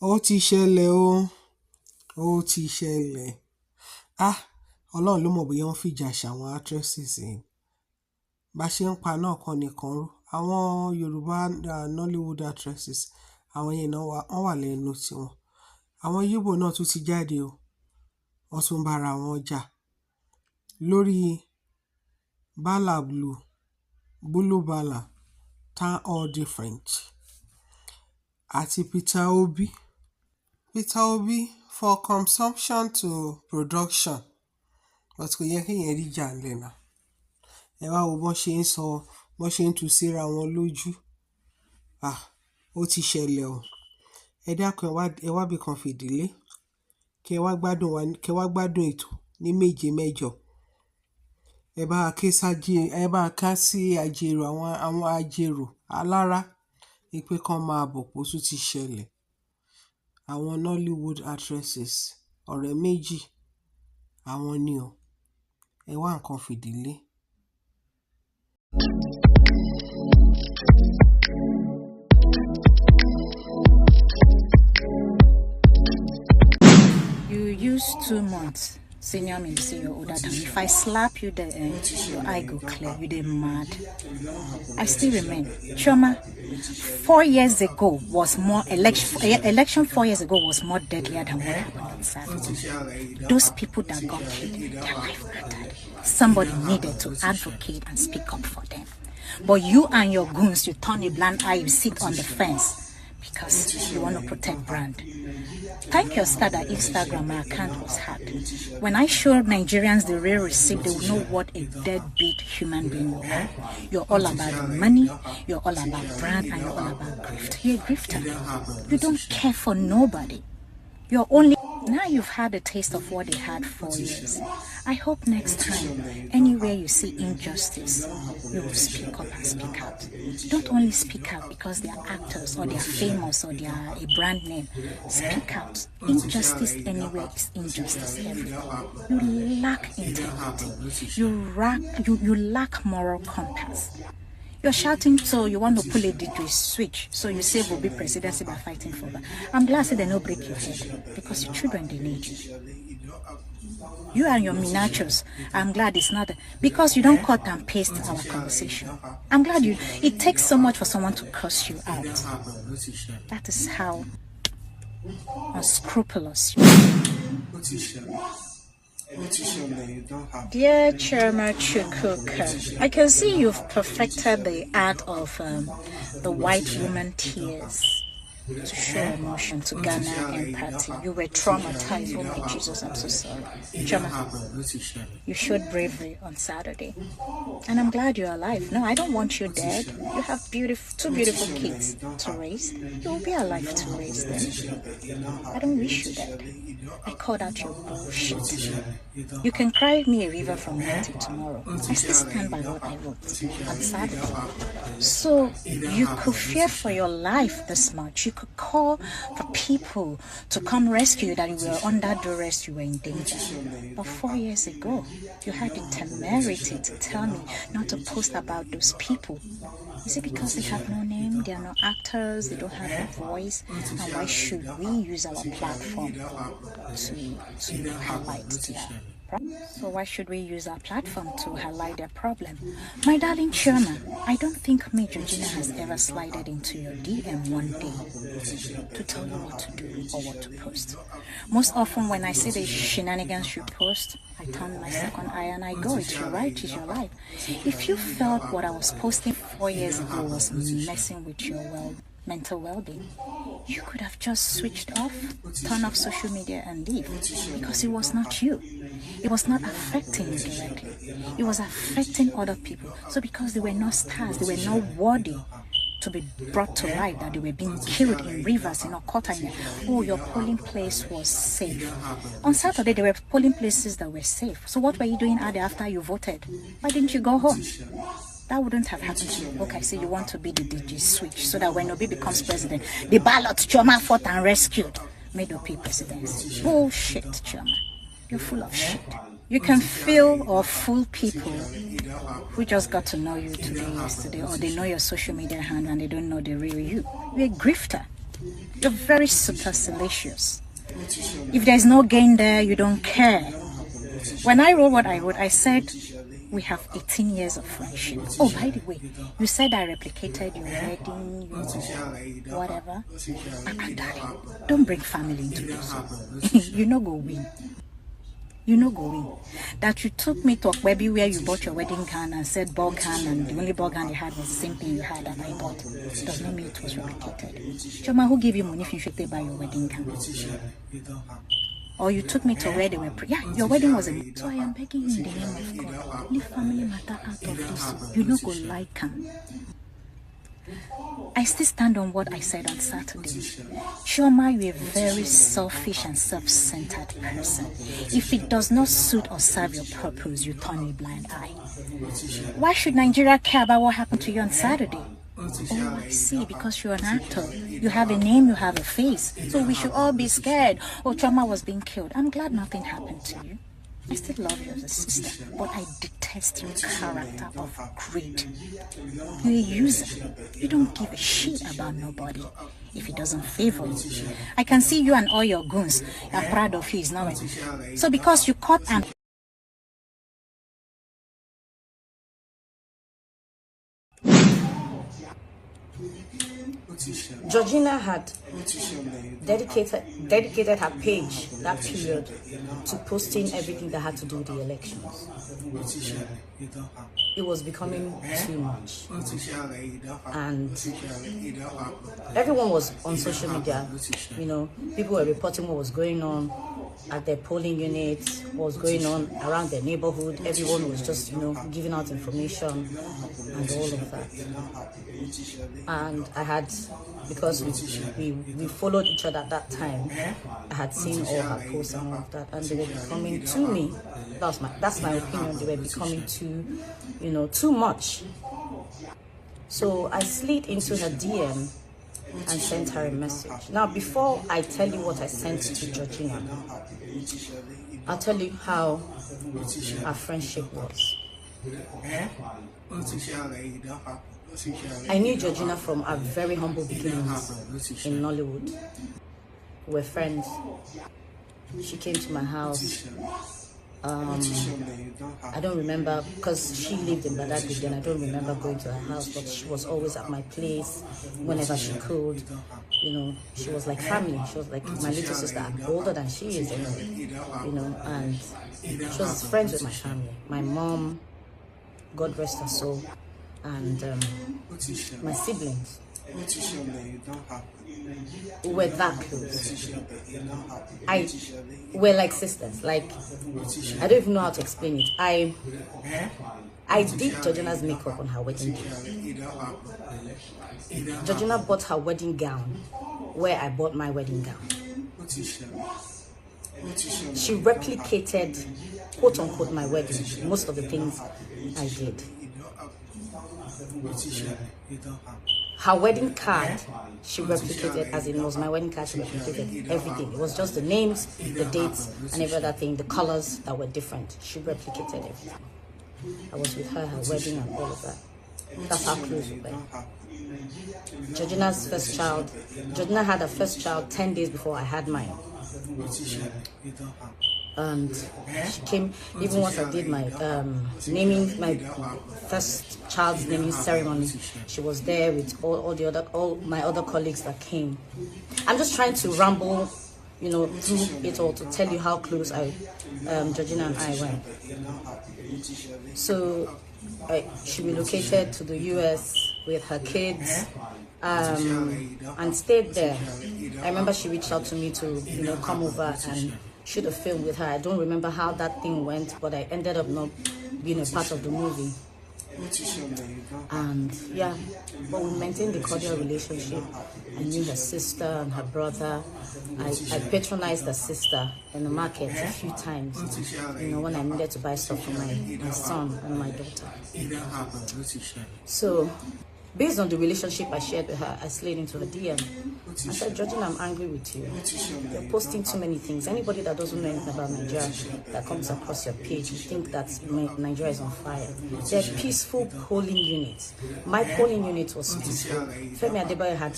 Ó ti ṣẹlẹ̀ o, ó ti ṣẹlẹ̀. Ah! Ọlọ́run ló mọ̀ bóyá wọ́n fìjà ṣàwọn actresses yìí. Bá ṣe ń pa náà kan nìkan rú. Àwọn Yorùbá Nollywood actresses, àwọn yẹn náà wọ́n wà lẹ́nu tiwọn. Àwọn Yíbò náà tún ti jáde o. Wọ́n tún bára wọn jà lórí Bala Blue, Bulu Bala, Town All Different àti Peter Obi. Peter Obi for consumption to production. But kò yẹ kí yẹn rí jà ńlẹ̀ náà. Ẹ wá wo bọ́n ṣe ń sọ, bọ́n ṣe ń tu síra wọn lójú. Ó ti ṣẹlẹ̀ o. Ẹ dákun ẹ wá bí kan fìdílé. Kẹ wá gbádùn ètò ní méje mẹ́jọ. Ẹ bá ká sí àjèrò àwọn àjèrò alára pé kán máa bọ̀ pé ó tún ti ṣẹlẹ̀. Àwọn Nollywood actresses ọ̀rẹ́ méjì àwọn ni o. Ẹ wá nǹkan fìdílé. You use 2 months. Senior me say you're older than me. If I slap you there, your eye go clear. You dey mad. I still remain. Chioma, 4 years ago was more election 4 years ago was more deadlier than what happened on Saturday. Those people that got killed, their life mattered. Somebody needed to advocate and speak up for them. But you and your goons, you turn a blind eye, you sit on the fence because you want to protect brand. Thank your star that Instagram, my account was hacked. When I showed Nigerians the real receipt, they will know what a deadbeat human being you are. You're all about money, you're all about brand, and you're all about grift. You're a grifter. You don't care for nobody. You're only... Now you've had a taste of what they had 4 years. I hope next time, anywhere you see injustice, you will speak up and speak out. Don't only speak out because they are actors or they are famous or they are a brand name. Speak out. Injustice anywhere is injustice everywhere. You lack integrity. You lack moral compass. You're shouting, so you want to pull a DJ switch. So you say will be presidency by fighting for that. I'm glad they don't break your head because your children, they need you. You and your miniatures, I'm glad it's not because you don't cut and paste our conversation. I'm glad it takes so much for someone to curse you out. That is how unscrupulous you are. Dear Chairman Chukwuka, I can see you've perfected the art of the white woman tears to show emotion, to garner empathy. You were traumatized. Oh my Jesus, I'm so sorry. Chama, you showed bravery on Saturday. And I'm glad you're alive. No, I don't want you dead. You have two beautiful kids to raise. You will be alive to raise them. I don't wish you dead. I called out your bullshit. You can cry me a river from now till tomorrow. I still stand by what I wrote on Saturday. So you could fear for your life this much. You could call for people to come rescue you, that you were under duress, you were in danger. But 4 years ago, you had the temerity to tell me not to post about those people. Is it because they have no name, they are not actors, they don't have a voice? And why should we use our platform to highlight their problem? So why should we use our platform to highlight their problem? My darling Chairman, I don't think me, Georgina, has ever slided into your DM one day to tell you what to do or what to post. Most often when I see the shenanigans you post, I turn my second eye and I go, it's your right, it's your life. If you felt what I was posting 4 years ago was messing with your mental well-being, you could have just switched off, turned off social media and leave, because it was not you. It was not affecting you directly. It was affecting other people. So because they were not stars, they were not worthy to be brought to light, that they were being killed in rivers, in Okota. Oh, your polling place was safe. On Saturday, there were polling places that were safe. So what were you doing out there after you voted? Why didn't you go home? That wouldn't have happened to you. Okay, so you want to be the DJ switch so that when Obi becomes president, the ballot Chioma fought and rescued made Obi presidency. Bullshit, Chioma. You're full of shit. You can feel or fool people who just got to know you today, yesterday, or they know your social media handle and they don't know the real you. You're a grifter. You're very supercilious. If there's no gain there, you don't care. When I wrote what I wrote, I said we have 18 years of friendship. Oh, by the way, you said I replicated your wedding, your whatever. Darling, don't bring family into this. You know go win. You know go win. That you took me to Okwebi where you bought your wedding gown and said ball gown, and the only ball gown you had was the same thing you had that I bought. Does not mean it was replicated. Choma, who gave you money if you should pay by your wedding gown? Or you took me to where they were your wedding was a... So I am begging you in the name of God, leave family matter out of this. You know go like him. I still stand on what I said on Saturday. Shoma, you're a very selfish and self-centered person. If it does not suit or serve your purpose, you turn a blind eye. Why should Nigeria care about what happened to you on Saturday? Oh, I see, because you're an actor. You have a name, you have a face. So we should all be scared. Oh, Choma was being killed. I'm glad nothing happened to you. I still love you as a sister, but I detest your character of greed. You're a user. You don't give a shit about nobody if it doesn't favor you. I can see you and all your goons are proud of you. It's not right. So because you caught and Georgina had dedicated her page that period to posting everything that had to do with the elections. It was becoming too much, and everyone was on social media. You know, people were reporting what was going on at their polling units, what was going on around their neighborhood. Everyone was just, you know, giving out information and all of that. And I had, because we followed each other at that time, I had seen all her posts and all of that, and they were becoming to me. That's my opinion. They were becoming too, you know, too much. So I slid into her DM and sent her a message. Now, before I tell you what I sent to Georgina, I'll tell you how our friendship was. I knew Georgina from our very humble beginnings in Nollywood. We were friends. She came to my house. I don't remember, because she lived in Badagry then. I don't remember going to her house, but she was always at my place whenever she could. You know, she was like family. She was like my little sister. I'm older than she is anyway. You know, and she was friends with my family. My mom, God rest her soul, and my siblings. We were that close. We're like sisters. Like, I don't even know how to explain it. I did Georgina's makeup on her wedding day. Georgina bought her wedding gown where I bought my wedding gown. She replicated, quote unquote, my wedding. Most of the things I did. Her wedding card, she replicated, as it was my wedding card, she replicated everything. It was just the names, the dates, and every other thing, the colors that were different. She replicated everything. I was with her wedding and all of that. That's how close we were. Georgina's first child, Georgina had her first child 10 days before I had mine. And she came, even once I did my naming, my first child's naming ceremony, she was there with all my other colleagues that came. I'm just trying to ramble, you know, through it all to tell you how close Georgina and I were. So she relocated to the US with her kids. And stayed there. I remember she reached out to me to, you know, come over and shoot a film with her. I don't remember how that thing went, but I ended up not being a part of the movie. And yeah, but we maintained a cordial relationship. I knew her sister and her brother. I patronized her sister in the market a few times, you know, when I needed to buy stuff for my son and my daughter. So Based on the relationship I shared with her, I slid into her DM. I said, Georgina, I'm angry with you. You're posting too many things. Anybody that doesn't know anything about Nigeria that comes across your page, you think that Nigeria is on fire. They're peaceful polling units. My polling unit was peaceful. Femi Adebayo had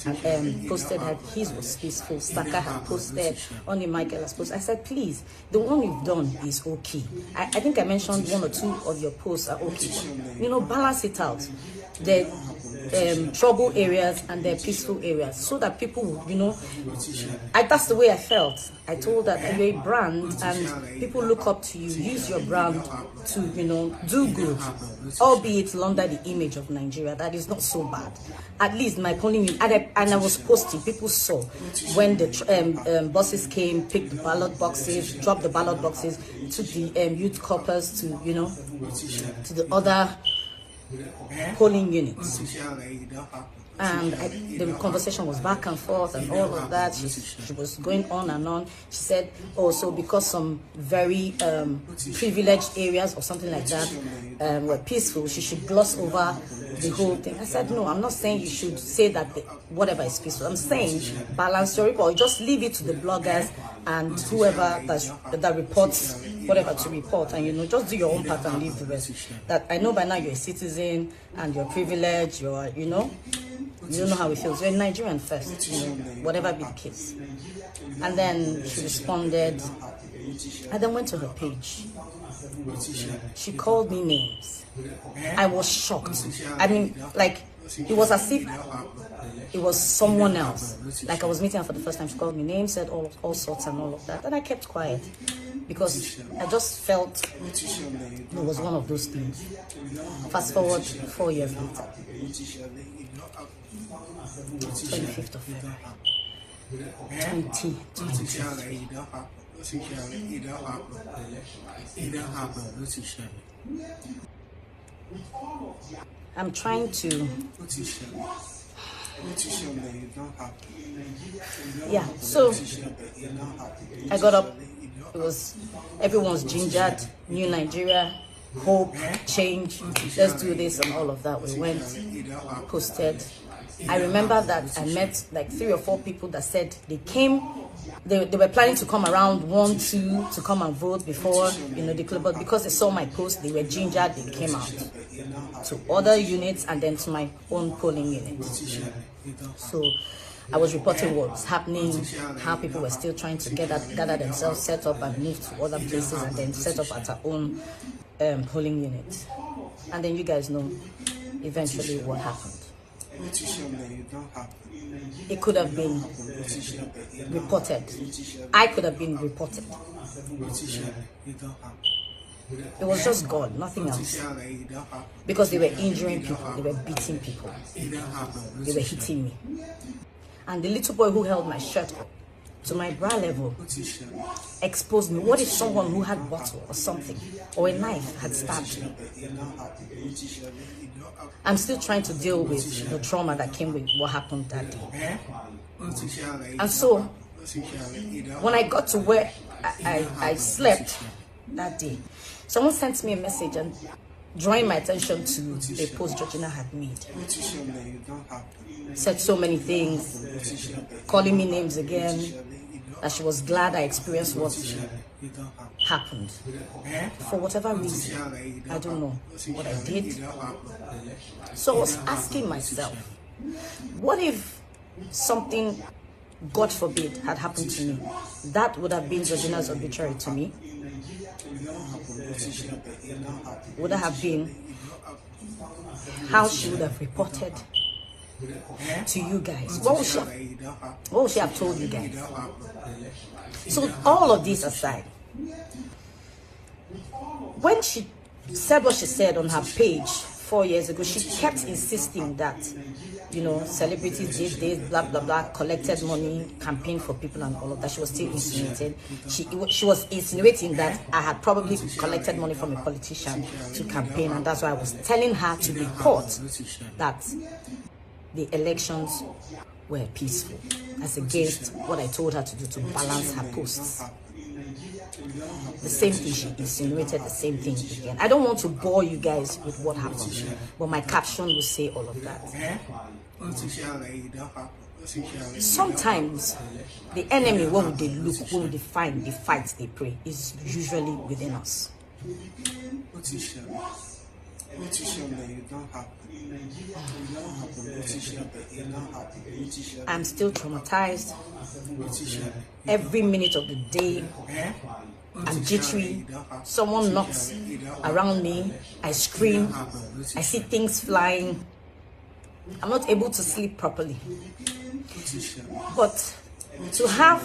posted that his was peaceful. Saka had posted. Oni Michael has posted. I said, please, the one we've done is okay. I think I mentioned 1 or 2 of your posts are okay. You know, balance it out. The trouble areas and their peaceful areas, so that people, you know, that's the way I felt. I told that you're a brand and people look up to you. Use your brand to, you know, do good, albeit under the image of Nigeria. That is not so bad. At least my polling, and I was posting. People saw when the buses came, picked the ballot boxes, dropped the ballot boxes to the youth corpers, to, you know, to the other polling units. And the conversation was back and forth and all of that. She was going on and on. She said, oh, so because some very privileged areas or something like that were peaceful, she should gloss over the whole thing. I said, no, I'm not saying you should say that whatever is peaceful. I'm saying balance your report. Just leave it to the bloggers and whoever that reports whatever to report, and, you know, just do your own part and leave the rest. That I know by now you're a citizen and you're privileged, you're, you know, you don't know how it feels. You're a Nigerian first, you know, whatever be the case. And then she responded. I then went to her page. She called me names. I was shocked. I mean, like, it was as if it was someone else. Like, I was meeting her for the first time. She called me names, said all sorts and all of that. And I kept quiet because I just felt it was one of those things. Fast forward 4 years later. 25th of February 2023. I'm trying to, yeah, so I got up. It was, everyone's gingered, new Nigeria, hope, change, let's do this and all of that. We went, posted. I remember that I met like 3 or 4 people that said they came, they were planning to come around 1, 2 to come and vote before, you know, the club, but because they saw my post, they were gingered, they came out to other units and then to my own polling unit. So I was reporting what was happening, how people were still trying to gather themselves, set up and move to other places and then set up at our own polling unit. And then you guys know eventually what happened. It could have been reported. I could have been reported. It was just God, nothing else. Because they were injuring people, they were beating people, they were hitting me. And the little boy who held my shirt up to my bra level exposed me. What if someone who had a bottle or something or a knife had stabbed me? I'm still trying to deal with the trauma that came with what happened that day. And so when I got to where I slept that day, someone sent me a message and drawing my attention to a post Georgina had made. Said so many things, calling me names again, that she was glad I experienced what happened. For whatever reason, I don't know what I did. So I was asking myself, what if something, God forbid, had happened to me? That would have been Georgina's obituary to me. Would have been how she would have reported to you guys. What would she have told you guys? So all of this aside, when she said what she said on her page 4 years ago, she kept insisting that, you know, celebrities did this, blah, blah, blah, collected money, campaigned for people and all of that. She was still insinuating. She was insinuating that I had probably collected money from a politician to campaign, and that's why I was telling her to report that the elections were peaceful, as against what I told her to do to balance her posts. The same thing, she insinuated the same thing again. I don't want to bore you guys with what happened, but my caption will say all of that. Sometimes the enemy, when they look, when they find, the fight, they pray, is usually within us. I'm still traumatized. Every minute of the day, I'm jittery. Someone knocks around me, I scream, I see things flying. I'm not able to sleep properly. But to have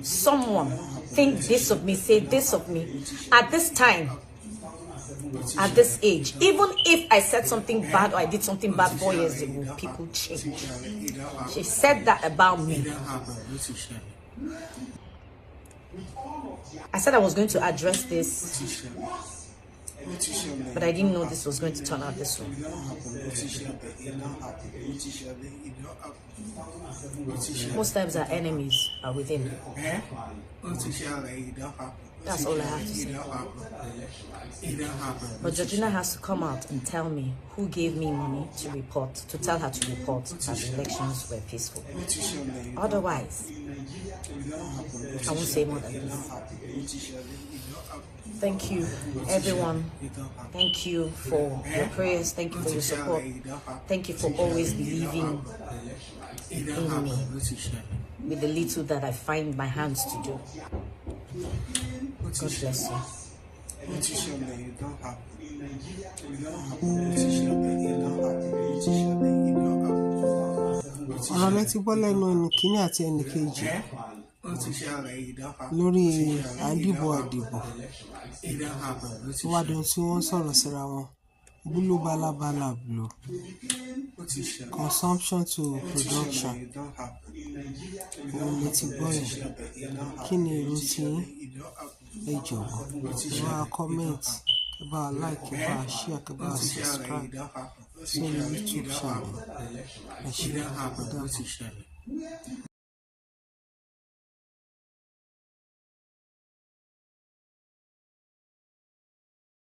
someone think this of me, say this of me, at this time, at this age, even if I said something bad or I did something bad 4 years ago, people change. She said that about me. I said I was going to address this, but I didn't know this was going to turn out this way. Most times our enemies are within. That's all I have to say. But Georgina has to come out and tell me who gave me money to report, to tell her to report that the elections were peaceful. Otherwise, I won't say more than this. Thank you, everyone. Thank you for your prayers. Thank you for your support. Thank you for always believing in me with the little that I find my hands to do. God bless you. ọ̀rọ̀ lẹ ti gbọ́ lẹ́nu ẹnìkíní àti ẹnìkejì lórí àdìbò wádùn tí wọ́n sọ̀rọ̀ síra wọn búlú balabala blue consumption to production òun lẹ ti gbọ́ yẹn. Kí ni èrò tí ẹ jọ̀wọ́ ẹ bá comment, ẹ bá like, ẹ bá share, ẹ bá subscribe sórí YouTube channel. Ẹ ṣé.